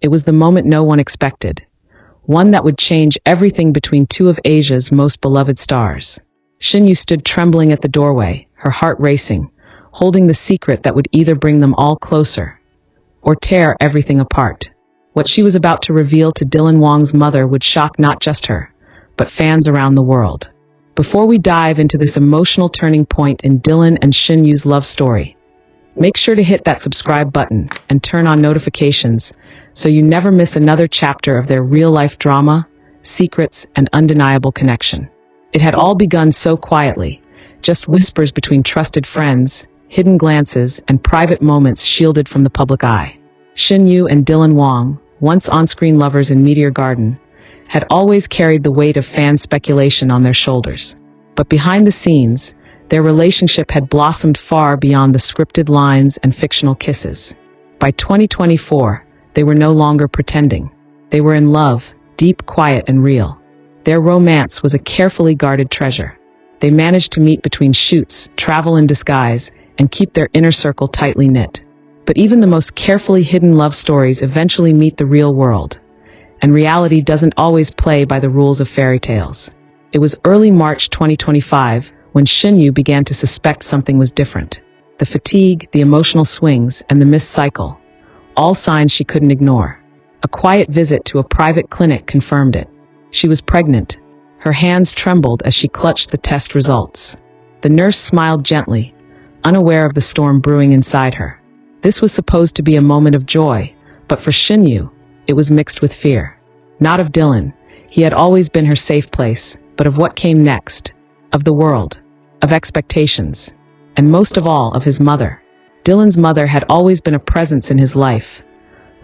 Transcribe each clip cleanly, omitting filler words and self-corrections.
It was the moment no one expected. One that would change everything between two of Asia's most beloved stars. Shen Yue stood trembling at the doorway, her heart racing, holding the secret that would either bring them all closer or tear everything apart. What she was about to reveal to Dylan Wang's mother would shock not just her, but fans around the world. Before we dive into this emotional turning point in Dylan and Shen Yue's love story, make sure to hit that subscribe button and turn on notifications so you never miss another chapter of their real-life drama, secrets, and undeniable connection. It had all begun so quietly, just whispers between trusted friends, hidden glances, and private moments shielded from the public eye. Shen Yue and Dylan Wang, once on-screen lovers in Meteor Garden, had always carried the weight of fan speculation on their shoulders. But behind the scenes, their relationship had blossomed far beyond the scripted lines and fictional kisses. By 2024, they were no longer pretending. They were in love, deep, quiet, and real. Their romance was a carefully guarded treasure. They managed to meet between shoots, travel in disguise, and keep their inner circle tightly knit. But even the most carefully hidden love stories eventually meet the real world. And reality doesn't always play by the rules of fairy tales. It was early March 2025 when Shen Yue began to suspect something was different. The fatigue, the emotional swings, and the missed cycle. All signs she couldn't ignore. A quiet visit to a private clinic confirmed it. She was pregnant. Her hands trembled as she clutched the test results. The nurse smiled gently, unaware of the storm brewing inside her. This was supposed to be a moment of joy, but for Shen Yue, it was mixed with fear. Not of Dylan. He had always been her safe place, but of what came next. Of the world. Of expectations. And most of all, of his mother. Dylan's mother had always been a presence in his life.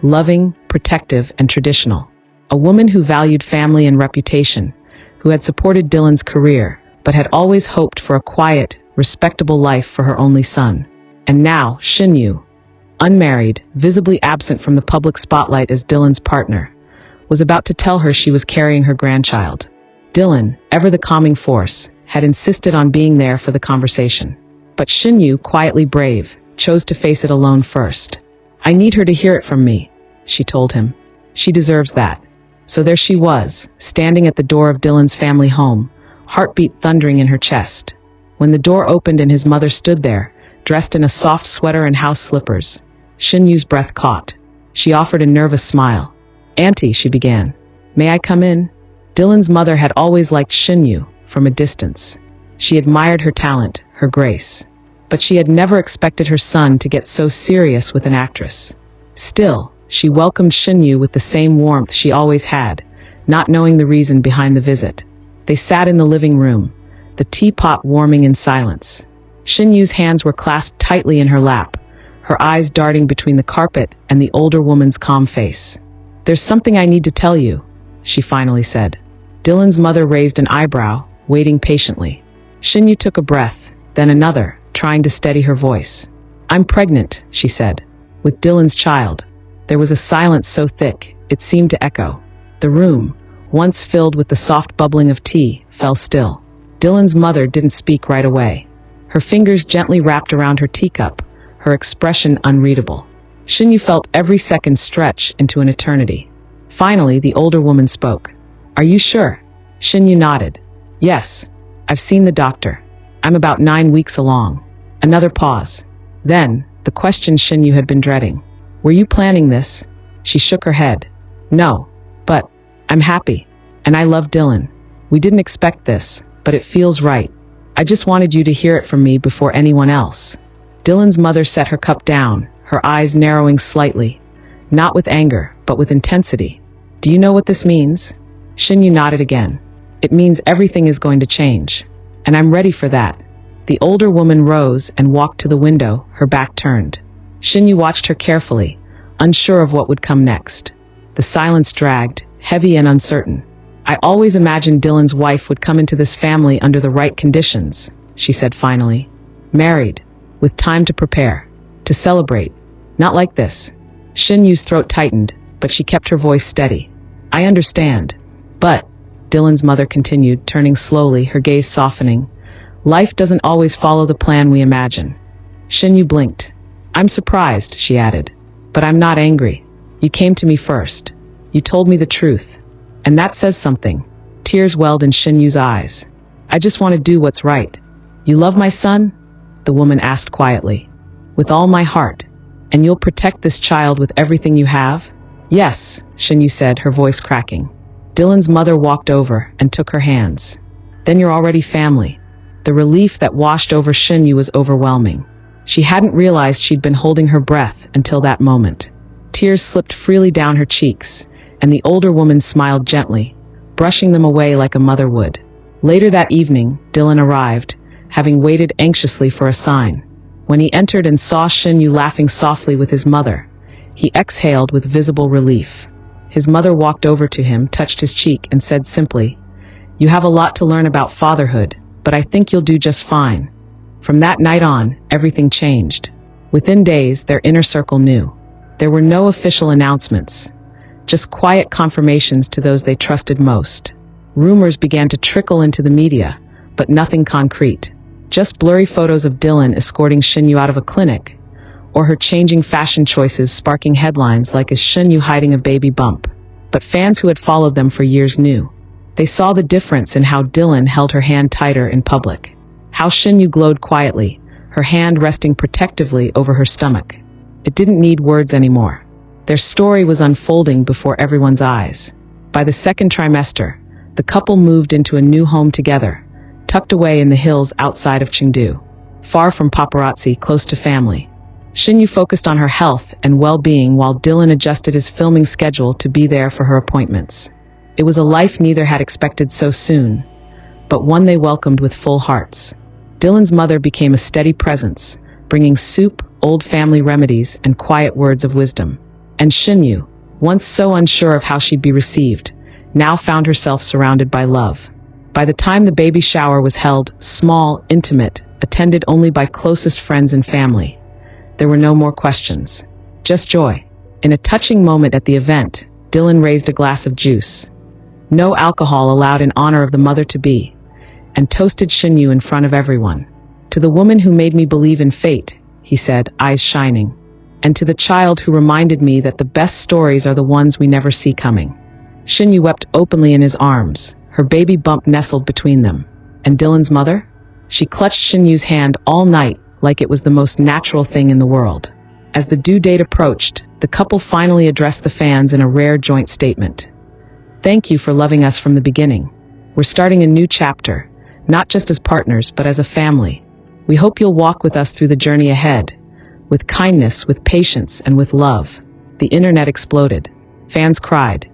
Loving, protective, and traditional. A woman who valued family and reputation, who had supported Dylan's career, but had always hoped for a quiet, respectable life for her only son. And now, Shen Yue, unmarried, visibly absent from the public spotlight as Dylan's partner, was about to tell her she was carrying her grandchild. Dylan, ever the calming force, had insisted on being there for the conversation. But Shen Yue, quietly brave, chose to face it alone first. "I need her to hear it from me," she told him. "She deserves that." So there she was, standing at the door of Dylan's family home, heartbeat thundering in her chest. When the door opened and his mother stood there, dressed in a soft sweater and house slippers, Shen Yue's breath caught. She offered a nervous smile. "Auntie," she began. "May I come in?" Dylan's mother had always liked Shen Yue, from a distance. She admired her talent, her grace. But she had never expected her son to get so serious with an actress. Still, she welcomed Shen Yue with the same warmth she always had, not knowing the reason behind the visit. They sat in the living room, the teapot warming in silence. Shen Yue's hands were clasped tightly in her lap, her eyes darting between the carpet and the older woman's calm face. "There's something I need to tell you," she finally said. Dylan's mother raised an eyebrow, waiting patiently. Shen Yue took a breath, then another, trying to steady her voice. "I'm pregnant," she said, "with Dylan's child." There was a silence so thick, it seemed to echo. The room, once filled with the soft bubbling of tea, fell still. Dylan's mother didn't speak right away. Her fingers gently wrapped around her teacup, her expression unreadable. Shen Yue felt every second stretch into an eternity. Finally, the older woman spoke. "Are you sure?" Shen Yue nodded. "Yes. I've seen the doctor. I'm about 9 weeks along." Another pause. Then, the question Shen Yue had been dreading. "Were you planning this?" She shook her head. "No. But I'm happy. And I love Dylan. We didn't expect this, but it feels right. I just wanted you to hear it from me before anyone else." Dylan's mother set her cup down, her eyes narrowing slightly. Not with anger, but with intensity. "Do you know what this means?" Shen Yue nodded again. "It means everything is going to change. And I'm ready for that." The older woman rose and walked to the window, her back turned. Shen Yue watched her carefully, unsure of what would come next. The silence dragged, heavy and uncertain. "I always imagined Dylan's wife would come into this family under the right conditions," she said finally. "Married, with time to prepare, to celebrate. Not like this." Shen Yue's throat tightened, but she kept her voice steady. "I understand. But," Dylan's mother continued, turning slowly, her gaze softening, "life doesn't always follow the plan we imagine." Shen Yue blinked. "I'm surprised," she added. "But I'm not angry. You came to me first. You told me the truth. And that says something. Tears welled in Shen Yue's eyes. I just want to do what's right. You love my son? The woman asked quietly. With all my heart. And you'll protect this child with everything you have? Yes, Shen Yue said, her voice cracking. Dylan's mother walked over and took her hands. Then you're already family. The relief that washed over Shen Yue was overwhelming. She hadn't realized she'd been holding her breath until that moment. Tears slipped freely down her cheeks, and the older woman smiled gently, brushing them away like a mother would. Later that evening, Dylan arrived, having waited anxiously for a sign. When he entered and saw Shen Yue laughing softly with his mother, he exhaled with visible relief. His mother walked over to him, touched his cheek, and said simply, "You have a lot to learn about fatherhood, but I think you'll do just fine." From that night on, everything changed. Within days, their inner circle knew. There were no official announcements, just quiet confirmations to those they trusted most. Rumors began to trickle into the media, but nothing concrete. Just blurry photos of Dylan escorting Shen Yue out of a clinic, or her changing fashion choices sparking headlines like "Is Shen Yue hiding a baby bump?" But fans who had followed them for years knew. They saw the difference in how Dylan held her hand tighter in public. How Shen Yue glowed quietly, her hand resting protectively over her stomach. It didn't need words anymore. Their story was unfolding before everyone's eyes. By the second trimester, the couple moved into a new home together, tucked away in the hills outside of Chengdu, far from paparazzi, close to family. Shen Yue focused on her health and well-being while Dylan adjusted his filming schedule to be there for her appointments. It was a life neither had expected so soon, but one they welcomed with full hearts. Dylan's mother became a steady presence, bringing soup, old family remedies, and quiet words of wisdom. And Shen Yue, once so unsure of how she'd be received, now found herself surrounded by love. By the time the baby shower was held, small, intimate, attended only by closest friends and family, there were no more questions. Just joy. In a touching moment at the event, Dylan raised a glass of juice. No alcohol allowed in honor of the mother-to-be, and toasted Shen Yue in front of everyone. "To the woman who made me believe in fate," he said, eyes shining. "And to the child who reminded me that the best stories are the ones we never see coming." Shen Yue wept openly in his arms, her baby bump nestled between them. And Dylan's mother? She clutched Shen Yue's hand all night, like it was the most natural thing in the world. As the due date approached, the couple finally addressed the fans in a rare joint statement. "Thank you for loving us from the beginning. We're starting a new chapter, not just as partners, but as a family. We hope you'll walk with us through the journey ahead, with kindness, with patience, and with love." The internet exploded. Fans cried,